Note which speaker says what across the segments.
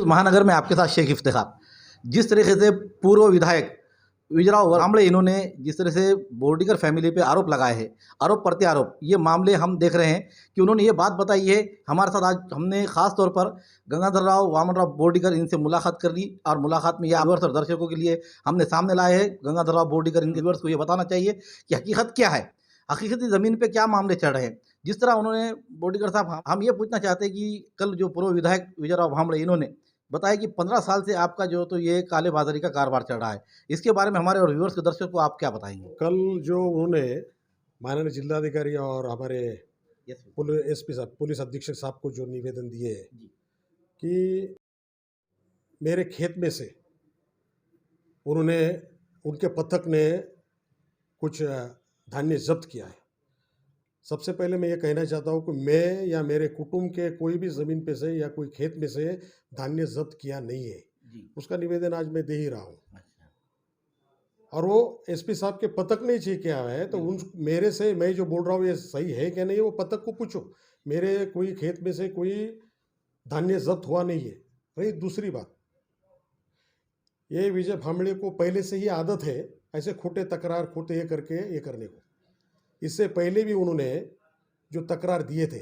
Speaker 1: महानगर में आपके साथ शेख इफ्तिखार, जिस तरीके से पूर्व विधायक विजयराव भांबड़े इन्होंने जिस तरह से बोर्डीकर फैमिली पे आरोप लगाए हैं, आरोप प्रत्यारोप, ये मामले हम देख रहे हैं कि उन्होंने ये बात बताई है। हमारे साथ आज हमने खास तौर पर गंगाधर राव वामनराव बोर्डीकर इनसे मुलाकात कर ली और मुलाकात में ये व्यूअर्स और दर्शकों के लिए हमने सामने लाए हैं। गंगाधर राव बोर्डीकर इनके व्यूअर्स को ये बताना चाहिए कि हकीकत क्या है, हकीकती ज़मीन पे क्या मामले चल रहे हैं। जिस तरह उन्होंने बोर्डीकर साहब, हम ये पूछना चाहते हैं कि कल जो पूर्व विधायक विजयराव भांबड़े इन्होंने बताया कि 15 साल से आपका जो तो ये काले बाजारी का कारोबार चल रहा है, इसके बारे में हमारे और व्यूअर्स के दर्शकों को आप क्या बताएंगे?
Speaker 2: कल जो उन्होंने माननीय जिलाधिकारी और हमारे एसपी साहब, पुलिस अधीक्षक साहब को जो निवेदन दिए कि मेरे खेत में से उन्होंने, उनके पथक ने कुछ धान्य जब्त किया है। सबसे पहले मैं ये कहना चाहता हूँ कि मैं या मेरे कुटुंब के कोई भी ज़मीन पे से या कोई खेत में से धान्य जब्त किया नहीं है। उसका निवेदन आज मैं दे ही रहा हूँ। और वो एसपी साहब के पथक ने चेक किया है, तो उन मेरे से मैं जो बोल रहा हूँ ये सही है क्या नहीं, वो पथक को पूछो। मेरे कोई खेत में से कोई धान्य जब्त हुआ नहीं है। रही दूसरी बात, ये विजय भांबड़े को पहले से ही आदत है ऐसे खोटे तकरार, खोटे ये करके ये करने को। इससे पहले भी उन्होंने जो तकरार दिए थे,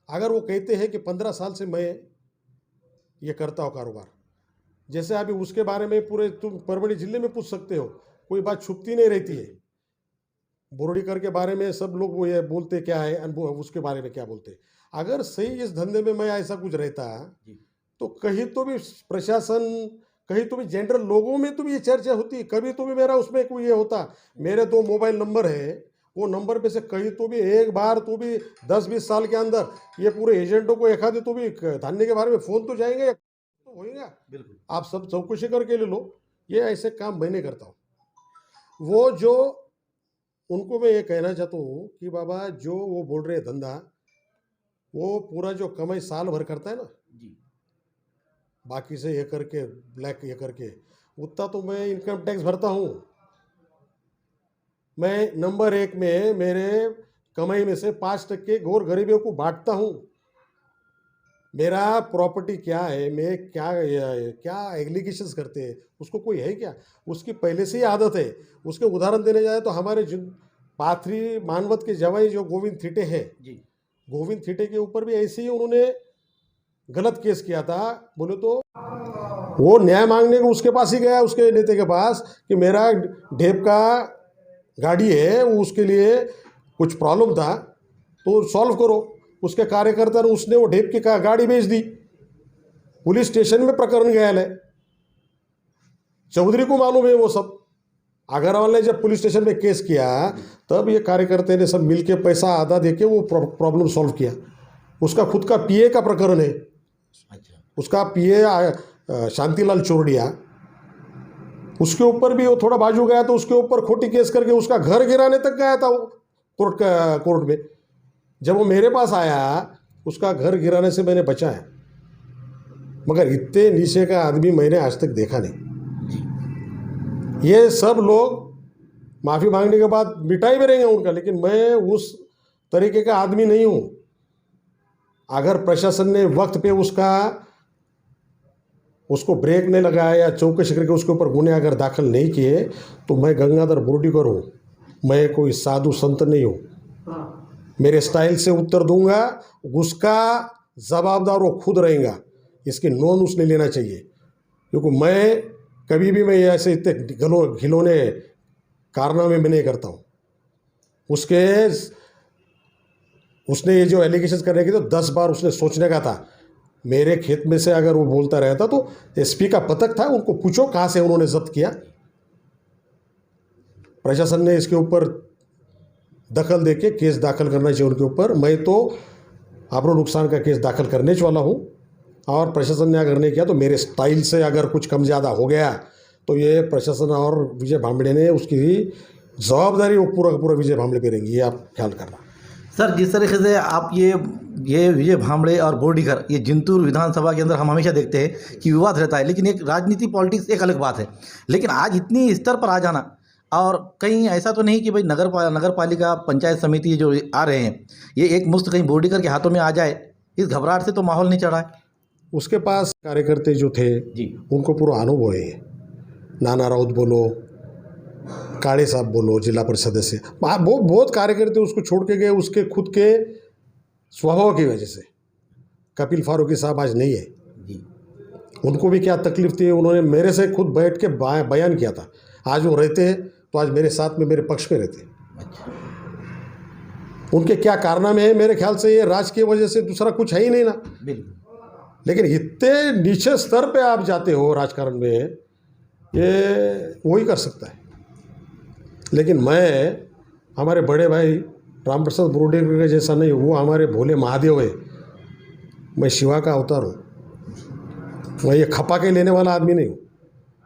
Speaker 2: अगर वो कहते हैं कि 15 साल से मैं ये करता हूँ कारोबार, जैसे अभी उसके बारे में पूरे तुम परभणी जिले में पूछ सकते हो, कोई बात छुपती नहीं रहती है। बोर्डीकर के बारे में सब लोग वो ये बोलते क्या है, उसके बारे में क्या बोलते। अगर सही इस धंधे में मैं ऐसा कुछ रहता तो कहीं तो भी प्रशासन, कहीं तो भी जनरल लोगों में तो भी ये चर्चा होती, कभी तो भी मेरा उसमें कोई ये होता। मेरे 2 मोबाइल नंबर है, वो नंबर पे से कहीं तो भी एक बार तो भी 10-20 साल के अंदर ये पूरे एजेंटों को एक आधे तो भी धान्य के बारे में फ़ोन तो जाएंगे, तो होएगा। बिल्कुल, आप सब चौकसी करके ले लो। ये ऐसे काम मैं नहीं करता हूँ। वो जो उनको मैं ये कहना चाहता हूँ कि बाबा जो वो बोल रहे धंधा, वो पूरा जो कमाई साल भर करता है ना जी, बाकी से ये करके ब्लैक ये करके, उतना तो मैं इनकम टैक्स भरता हूँ। मैं नंबर 1 में मेरे कमाई में से 5% गौर गरीबियों को बांटता हूँ। मेरा प्रॉपर्टी क्या है, मैं क्या एग्लीगेशंस करते हैं, उसको कोई है क्या? उसकी पहले से ही आदत है। उसके उदाहरण देने जाए तो हमारे पाथरी मानवत के जवाई जो गोविंद थिटे हैं जी, गोविंद थिटे के ऊपर भी ऐसे ही उन्होंने गलत केस किया था। बोले तो वो न्याय मांगने को उसके पास ही गया, उसके नेता के पास, कि मेरा ढेप का गाड़ी है, वो उसके लिए कुछ प्रॉब्लम था तो सॉल्व करो। उसके कार्यकर्ता ने, उसने वो ढेप की गाड़ी भेज दी। पुलिस स्टेशन में प्रकरण गया है, चौधरी को मालूम है वो सब। अग्रवाल ने जब पुलिस स्टेशन में केस किया तब ये कार्यकर्ता ने सब मिलके पैसा आधा देके वो प्रॉब्लम सॉल्व किया। उसका खुद का पीए का प्रकरण है। उसका पीए शांतिलाल चोरडिया, उसके ऊपर भी वो थोड़ा बाजू गया तो उसके ऊपर खोटी केस करके उसका घर गिराने तक गया था वो कोर्ट में। जब वो मेरे पास आया, उसका घर गिराने से मैंने बचाया, मगर इतने नीचे का आदमी मैंने आज तक देखा नहीं। ये सब लोग माफ़ी मांगने के बाद मिटाई भी रहेंगे उनका, लेकिन मैं उस तरीके का आदमी नहीं हूँ। अगर प्रशासन ने वक्त पे उसको ब्रेक नहीं लगाया या चौकसी करके उसके ऊपर गुने अगर दाखिल नहीं किए तो मैं गंगाधर बोर्डीकर हूँ, मैं कोई साधु संत नहीं हूँ। मेरे स्टाइल से उत्तर दूंगा, उसका जवाबदार वो खुद रहेगा। इसकी नोंद उसने लेना चाहिए, क्योंकि मैं कभी भी मैं ऐसे इतने घिनौने कारनामे में नहीं करता हूँ। उसने ये जो एलिगेशन करने की तो 10 बार उसने सोचने का था। मेरे खेत में से अगर वो बोलता रहता तो एसपी का पथक था, उनको पूछो कहाँ से उन्होंने जब्त किया। प्रशासन ने इसके ऊपर दखल देके केस दाखिल करना चाहिए उनके ऊपर। मैं तो आबरू नुकसान का केस दाखिल करने वाला हूँ, और प्रशासन ने अगर नहीं किया तो मेरे स्टाइल से अगर कुछ कम ज़्यादा हो गया तो ये प्रशासन और विजय भांबड़े ने उसकी जवाबदारी वो पूरा का पूरा विजय भांबड़े पे रहेंगी, ये आप ख्याल करना।
Speaker 1: सर, जिस तरीके से आप ये विजय भांबड़े और बोर्डीकर, ये जिंतूर विधानसभा के अंदर हम हमेशा देखते हैं कि विवाद रहता है, लेकिन एक राजनीति पॉलिटिक्स एक अलग बात है। लेकिन आज इतनी स्तर पर आ जाना, और कहीं ऐसा तो नहीं कि भाई नगर पालिका पंचायत समिति जो आ रहे हैं ये एक मुश्त कहीं बोर्डीकर के हाथों में आ जाए, इस घबराहट से तो माहौल नहीं चढ़ा है?
Speaker 2: उसके पास कार्यकर्ता जो थे
Speaker 1: जी
Speaker 2: उनको पूरा अनुभव है। नाना राउत बोलो, काले साहब बोलो, जिला परिषद सदस्य, बहुत कार्यकर्ता उसको छोड़ के गए उसके खुद के स्वभाव की वजह से। कपिल फारूकी साहब आज नहीं है,
Speaker 1: जी
Speaker 2: उनको भी क्या तकलीफ थी, उन्होंने मेरे से खुद बैठ के बयान किया था। आज वो रहते हैं तो आज मेरे साथ में, मेरे पक्ष में रहते हैं।
Speaker 1: अच्छा
Speaker 2: उनके क्या कारनामे हैं, मेरे ख्याल से ये राजकीय वजह से दूसरा कुछ है ही नहीं ना।
Speaker 1: बिल्कुल
Speaker 2: लेकिन इतने नीचे स्तर पे आप जाते हो राजकारण में, ये वही कर सकता है। लेकिन मैं, हमारे बड़े भाई राम प्रसाद बोर्डीकर के जैसा नहीं, वो हमारे भोले महादेव है, मैं शिवा का अवतार हूँ, मैं ये खपा के लेने वाला आदमी नहीं हूँ।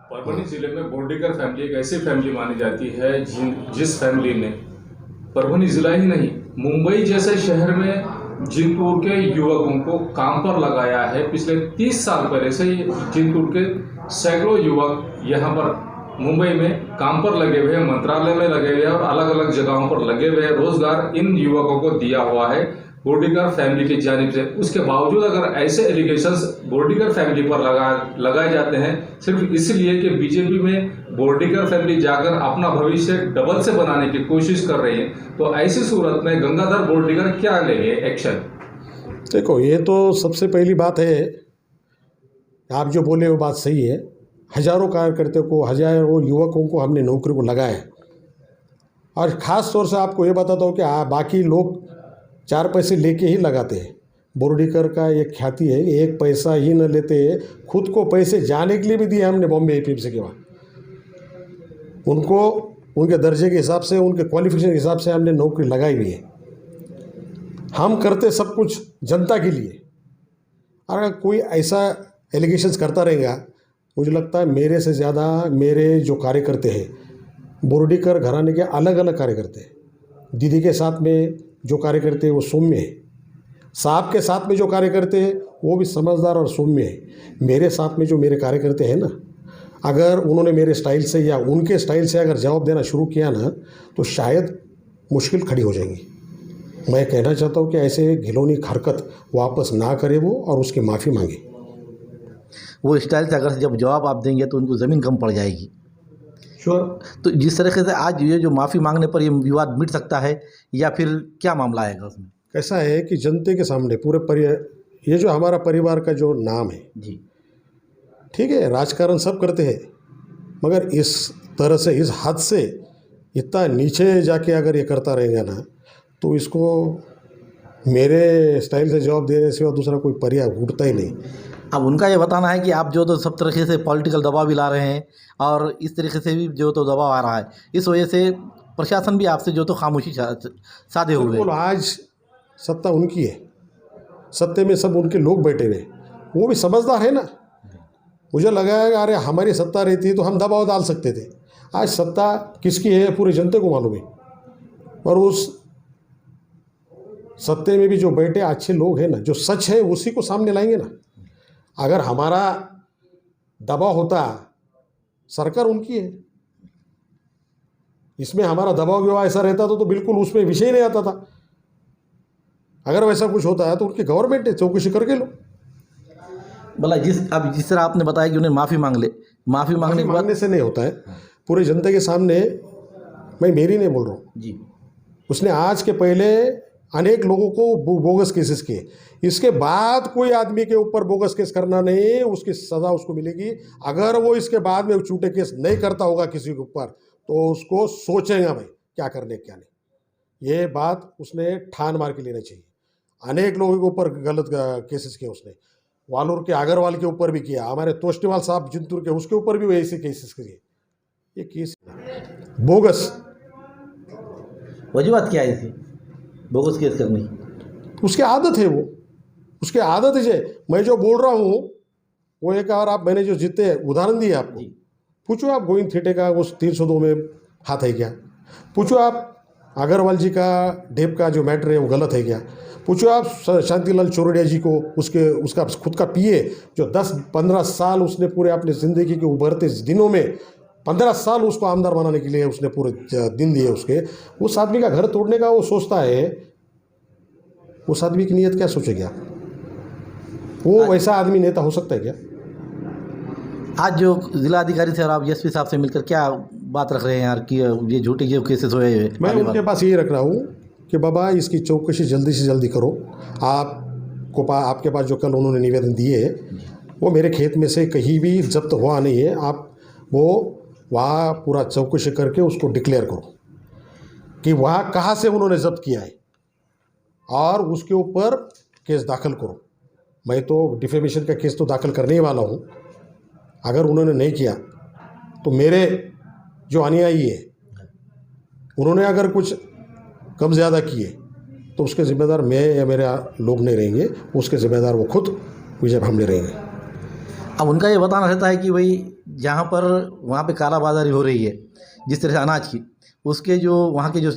Speaker 3: परभणी जिले में बोर्डीकर फैमिली एक ऐसी फैमिली मानी जाती है जिस फैमिली ने परभणी जिला ही नहीं, मुंबई जैसे शहर में जिंतूर के युवकों को काम पर लगाया है। पिछले 30 साल पहले से जिंतूर के सैकड़ों युवक यहाँ पर मुंबई में काम पर लगे हुए हैं, मंत्रालय में लगे हुए हैं और अलग अलग जगहों पर लगे हुए हैं। रोजगार इन युवकों को दिया हुआ है बोर्डीकर फैमिली की जानिब से। उसके बावजूद अगर ऐसे एलिगेशंस बोर्डीकर फैमिली पर लगाए जाते हैं सिर्फ इसलिए कि बीजेपी में बोर्डीकर फैमिली जाकर अपना भविष्य डबल से बनाने की कोशिश कर रही है, तो ऐसी सूरत में गंगाधर बोर्डीकर क्या लेंगे एक्शन?
Speaker 2: देखो, ये तो सबसे पहली बात है, आप जो बोले वो बात सही है। हजारों कार्यकर्ताओं को, हजारों युवकों को हमने नौकरी को लगाया है। और ख़ास तौर से आपको ये बताता हूँ कि बाकी लोग 4 पैसे लेके ही लगाते हैं। बोर्डीकर का एक ख्याति है, 1 पैसा ही न लेते, खुद को पैसे जाने के लिए भी दिए हमने बॉम्बे एपीएमसी के वहाँ। उनको उनके दर्जे के हिसाब से, उनके क्वालिफिकेशन के हिसाब से हमने नौकरी लगाई हुई है। हम करते सब कुछ जनता के लिए। अगर कोई ऐसा एलिगेशंस करता रहेगा, मुझे लगता है मेरे से ज़्यादा मेरे जो कार्यकर्ता हैं बोर्डीकर घराने के अलग अलग कार्यकर्ता हैं। दीदी के साथ में जो कार्यकर्ता है वो सौम्य है, साहब के साथ में जो कार्यकर्ता है वो भी समझदार और सौम्य है। मेरे साथ में जो मेरे कार्यकर्ता हैं ना, अगर उन्होंने मेरे स्टाइल से या उनके स्टाइल से अगर जवाब देना शुरू किया ना, तो शायद मुश्किल खड़ी हो जाएगी। मैं कहना चाहता हूँ कि ऐसे घिनौनी हरकत वापस ना करे वो, और उसकी माफ़ी मांगे।
Speaker 1: वो स्टाइल से अगर जब जवाब आप देंगे तो उनको ज़मीन कम पड़ जाएगी।
Speaker 2: श्योर।
Speaker 1: तो जिस तरीके से आज ये जो माफ़ी मांगने पर ये विवाद मिट सकता है, या फिर क्या मामला आएगा उसमें?
Speaker 2: कैसा है कि जनता के सामने पूरे ये जो हमारा परिवार का जो नाम है
Speaker 1: जी
Speaker 2: ठीक है, राजकारण सब करते हैं, मगर इस तरह से, इस हद से इतना नीचे जाके अगर ये करता रहेगा ना, तो इसको मेरे स्टाइल से जवाब देने से और दूसरा कोई पर्याय उठता ही नहीं।
Speaker 1: अब उनका ये बताना है कि आप जो तो सब तरीके से पॉलिटिकल दबाव भी ला रहे हैं, और इस तरीके से भी जो तो दबाव आ रहा है, इस वजह से प्रशासन भी आपसे जो तो खामोशी साधे हुए
Speaker 2: बिल्कुल, आज सत्ता उनकी है, सत्ते में सब उनके लोग बैठे हुए, वो भी समझदार है ना। मुझे लगा है अरे हमारी सत्ता रहती तो हम दबाव डाल सकते थे। आज सत्ता किसकी है पूरी जनता को मालूम है, और उस सत्ते में भी जो बैठे अच्छे लोग हैं ना, जो सच है उसी को सामने लाएंगे ना। अगर हमारा दबाव होता, सरकार उनकी है, इसमें हमारा दबाव व्यवहार ऐसा रहता तो बिल्कुल उसमें विषय नहीं आता था। अगर वैसा कुछ होता है तो उनकी गवर्नमेंट है, चौकसी करके लो।
Speaker 1: भला अब जिस तरह आपने बताया कि उन्हें माफ़ी मांग ले, माफ़ी मांगने के बाद
Speaker 2: मांगने से नहीं होता है। पूरे जनता के सामने, मैं मेरी नहीं बोल रहा हूँ
Speaker 1: जी,
Speaker 2: उसने आज के पहले अनेक लोगों को बोगस केसेस किए, इसके बाद कोई आदमी के ऊपर बोगस केस करना नहीं, उसकी सज़ा उसको मिलेगी। अगर वो इसके बाद में झूठे केस नहीं करता होगा किसी के ऊपर, तो उसको सोचेगा भाई क्या करने क्या नहीं। ये बात उसने ठान मार के लेना चाहिए। अनेक लोगों के ऊपर गलत केसेस किए उसने, वालूर के अग्रवाल के ऊपर भी किया, हमारे तोष्टीवाल साहब जिंतूर के, उसके ऊपर भी ऐसे केसेस किए। ये केस बोगस,
Speaker 1: वजूहत क्या है इसी बोगस केस करने की?
Speaker 2: उसकी आदत है, वो उसकी आदत है। मैं जो बोल रहा हूँ वो एक, और आप मैंने जो जितने उदाहरण दिए आपको, पूछो आप गोविंद थेटे का उस 302 में हाथ है क्या, पूछो आप अग्रवाल जी का डेप का जो मैटर है वो गलत है क्या, पूछो आप शांतिलाल चौरड़िया जी को, उसका खुद का पीए जो 10-15 साल उसने पूरे अपने ज़िंदगी के उभरते दिनों में 15 साल उसको आमदार बनाने के लिए उसने पूरे दिन दिए उसके, उस आदमी का घर तोड़ने का वो सोचता है, उस आदमी की नीयत क्या सोचेगी आप? वो वैसा आदमी नेता हो सकता है क्या?
Speaker 1: आज जो जिला अधिकारी थे और आप एसपी साहब से मिलकर क्या बात रख रहे हैं यार कि ये झूठी जो केसेस हुए हैं?
Speaker 2: मैं उनके पास यही रख रहा हूँ कि बाबा इसकी चौकसी जल्दी से जल्दी करो। आपके पास जो कल उन्होंने निवेदन दिए वो मेरे खेत में से कहीं भी जब्त हुआ नहीं है। आप वो वहाँ पूरा चौकसी करके उसको डिक्लेयर करो कि वहाँ कहाँ से उन्होंने जब्त किया है और उसके ऊपर केस दाखिल करो। मैं तो डिफेमेशन का केस तो दाखिल करने ही वाला हूँ। अगर उन्होंने नहीं किया तो मेरे जो अनुयायी है उन्होंने अगर कुछ कम ज़्यादा किए तो उसके ज़िम्मेदार मैं या मेरे लोग नहीं रहेंगे, उसके ज़िम्मेदार वो खुद विजय भामरे रहेंगे।
Speaker 1: अब उनका ये बताना रहता है कि भाई जहाँ पर वहाँ पे कालाबाजारी हो रही है जिस तरह से अनाज की, उसके जो वहाँ के जो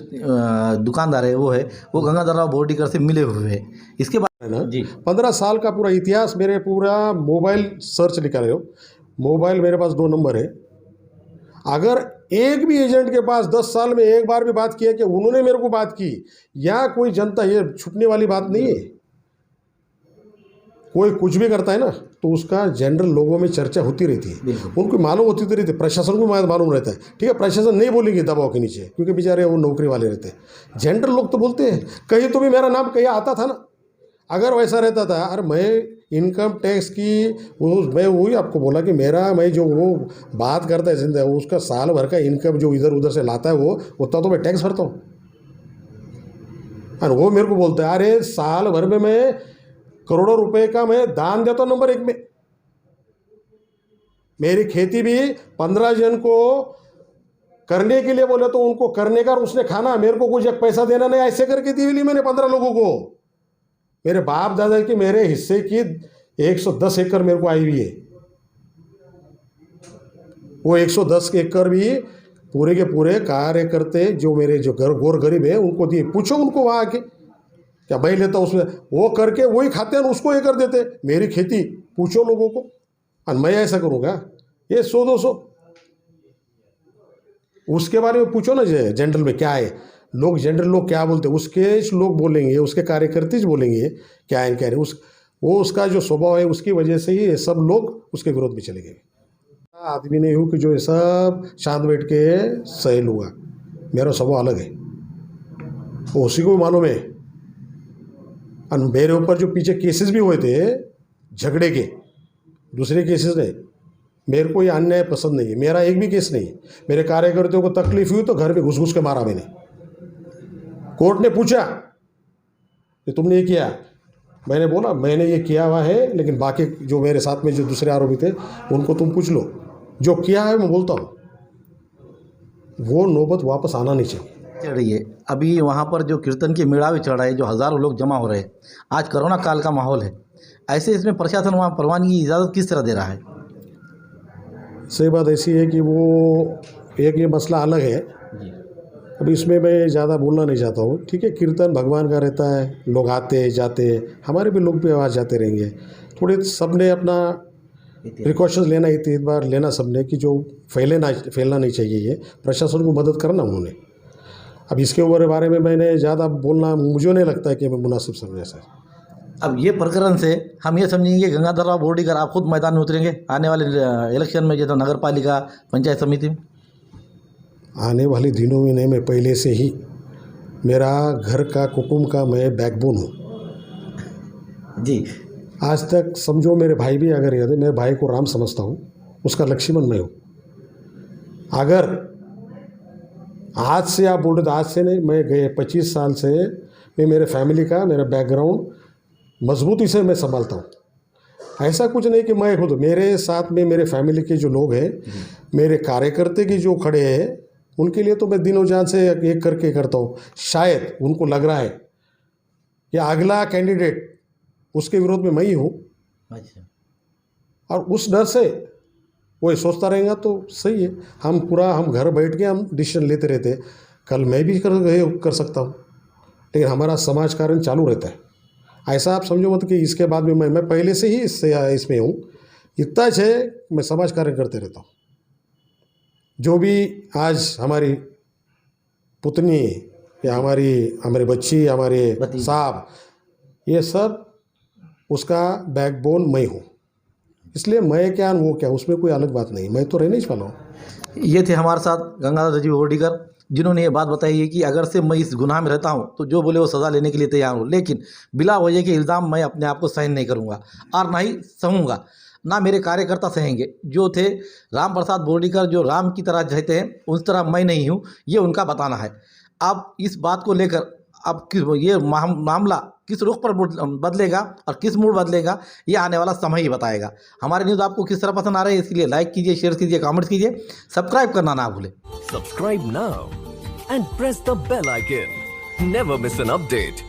Speaker 1: दुकानदार है वो गंगाधर राव बोर्डीकर से मिले हुए हैं। इसके बाद
Speaker 2: है ना
Speaker 1: जी
Speaker 2: 15 साल का पूरा इतिहास मेरे पूरा मोबाइल सर्च निकाले हो। मोबाइल मेरे पास 2 नंबर है। अगर एक भी एजेंट के पास 10 साल में एक बार भी बात किया कि उन्होंने मेरे को बात की या कोई जनता, ये छुपने वाली बात नहीं है। कोई कुछ भी करता है ना तो उसका जनरल लोगों में चर्चा होती रहती है, उनको मालूम होती रहती है, प्रशासन को मालूम रहता है। ठीक है, प्रशासन नहीं बोलेंगे दबाव के नीचे क्योंकि बेचारे वो नौकरी वाले रहते हैं। जनरल लोग तो बोलते हैं। कहीं तो भी मेरा नाम कहीं आता था ना। अगर वैसा रहता था, अरे मैं इनकम टैक्स की मैं वही आपको बोला कि मैं जो वो बात करता है जिंदा उसका साल भर का इनकम जो इधर उधर से लाता है वो उतना तो मैं टैक्स भरता हूँ। और वो मेरे को बोलता है अरे साल भर में मैं करोड़ों रुपए का मैं दान देता हूँ नंबर 1 में। मेरी खेती भी 15 जन को करने के लिए बोले तो उनको करने का, और उसने खाना, मेरे को कुछ एक पैसा देना नहीं, ऐसे करके दी हुई मैंने 15 लोगों को। मेरे बाप दादा की मेरे हिस्से की 110 एकड़ मेरे को आई हुई है। वो 110 एकड़ भी पूरे के पूरे कार्यकर्ते जो मेरे जो गोर गरीब है उनको दिए। पूछो उनको वहाँ आके, क्या मैं लेता उसमें वो करके वही खाते हैं, उसको ये कर देते मेरी खेती। पूछो लोगों को। और मैं ऐसा करूँगा? ये 100-200 उसके बारे में पूछो ना जनरल में क्या है। लोग जनरल लोग क्या बोलते हैं उसके लोग बोलेंगे, उसके कार्यकर्ता बोलेंगे क्या है क्या नहीं। वो उसका जो स्वभाव है उसकी वजह से ही ये सब लोग उसके विरोध में चले गए। आदमी नहीं हूँ कि जो ये सब शांत बैठ के सही लूँगा। मेरा स्वभाव अलग है, वो उसी को मालूम है। और मेरे ऊपर जो पीछे केसेस भी हुए थे झगड़े के, दूसरे केसेस नहीं, मेरे को ये अन्याय पसंद नहीं है। मेरा एक भी केस नहीं। मेरे कार्यकर्ताओं को तकलीफ हुई तो घर में घुस घुस के मारा मैंने। कोर्ट ने पूछा कि तुमने ये किया, मैंने बोला मैंने ये किया हुआ है, लेकिन बाकी जो मेरे साथ में जो दूसरे आरोपी थे उनको तुम पूछ लो। जो किया है मैं बोलता हूँ, वो नौबत वापस आना नहीं चाहिए।
Speaker 1: चढ़ रही है अभी वहाँ पर जो कीर्तन की मेला भी चढ़ रहा है, जो हज़ारों लोग जमा हो रहे हैं। आज कोरोना काल का माहौल है, ऐसे इसमें प्रशासन वहाँ परवानगी की इजाज़त किस तरह दे रहा है?
Speaker 2: सही बात ऐसी है कि वो एक ये मसला अलग है। अब इसमें मैं ज़्यादा बोलना नहीं चाहता हूँ। ठीक है, कीर्तन भगवान का रहता है, लोग आते जाते, हमारे भी लोग भी आवाज़ जाते रहेंगे। थोड़े सब ने अपना प्रिकॉशंस लेना, एतबार लेना सबने कि जो फैलना नहीं चाहिए। ये प्रशासन को मदद करना उन्होंने। अब इसके बारे में मैंने ज़्यादा बोलना मुझे नहीं लगता है कि मैं मुनासिब समझे सर।
Speaker 1: अब ये प्रकरण से हम ये समझेंगे कि गंगाधर राव बोर्डीकर आप खुद मैदान में उतरेंगे आने वाले इलेक्शन में, जैसे नगर पालिका पंचायत समिति में?
Speaker 2: आने वाले दिनों में नहीं, मैं पहले से ही मेरा घर का कुटुंब का मैं बैकबोन हूँ जी। आज तक समझो मेरे भाई भी अगर याद है, मेरे भाई को राम समझता हूँ, उसका लक्ष्मण मैं हूँ। अगर आज से आप बोल रहे तो आज से नहीं, मैं गए 25 साल से मैं मेरे फैमिली का मेरा बैकग्राउंड मजबूती से मैं संभालता हूँ। ऐसा कुछ नहीं कि मैं खुद, मेरे साथ में मेरे फैमिली के जो लोग हैं, मेरे कार्यकर्ता की जो खड़े हैं, उनके लिए तो मैं दिनों जान से एक करके करता हूँ। शायद उनको लग रहा है कि अगला कैंडिडेट उसके विरोध में मैं ही हूँ, और उस डर से वो सोचता रहेगा तो सही है। हम घर बैठ के हम डिसीजन लेते रहते। कल मैं भी कर सकता हूँ, लेकिन हमारा समाज कारण चालू रहता है। ऐसा आप समझो मत कि इसके बाद में मैं पहले से ही इसमें हूँ। इतना है मैं समाज कार्य करते रहता हूँ। जो भी आज हमारी पुतनी या हमारी बच्ची, हमारे साहब, ये सब उसका बैकबोन मैं हूँ। इसलिए मैं क्या वो क्या, उसमें कोई अलग बात नहीं, मैं तो रहने ही वाला हूँ।
Speaker 1: ये थे हमारे साथ गंगाधर राजीव बोर्डीकर, जिन्होंने ये बात बताई है कि अगर से मैं इस गुनाह में रहता हूँ तो जो बोले वो सज़ा लेने के लिए तैयार हूँ, लेकिन बिला वजह के इल्ज़ाम मैं अपने आप को सहन नहीं करूँगा और ना ही सहूँगा, ना मेरे कार्यकर्ता सहेंगे। जो थे राम प्रसाद बोर्डीकर, जो राम की तरह रहते हैं, उस तरह मैं नहीं हूँ, ये उनका बताना है। अब इस बात को लेकर अब ये मामला किस रुख पर बदलेगा और किस मूड बदलेगा, ये आने वाला समय ही बताएगा। हमारे न्यूज़ आपको किस तरह पसंद आ रहे हैं, इसके लिए लाइक कीजिए, शेयर कीजिए, कमेंट्स कीजिए, सब्सक्राइब करना ना भूलें।
Speaker 4: Subscribe now and press the bell icon. Never miss an update.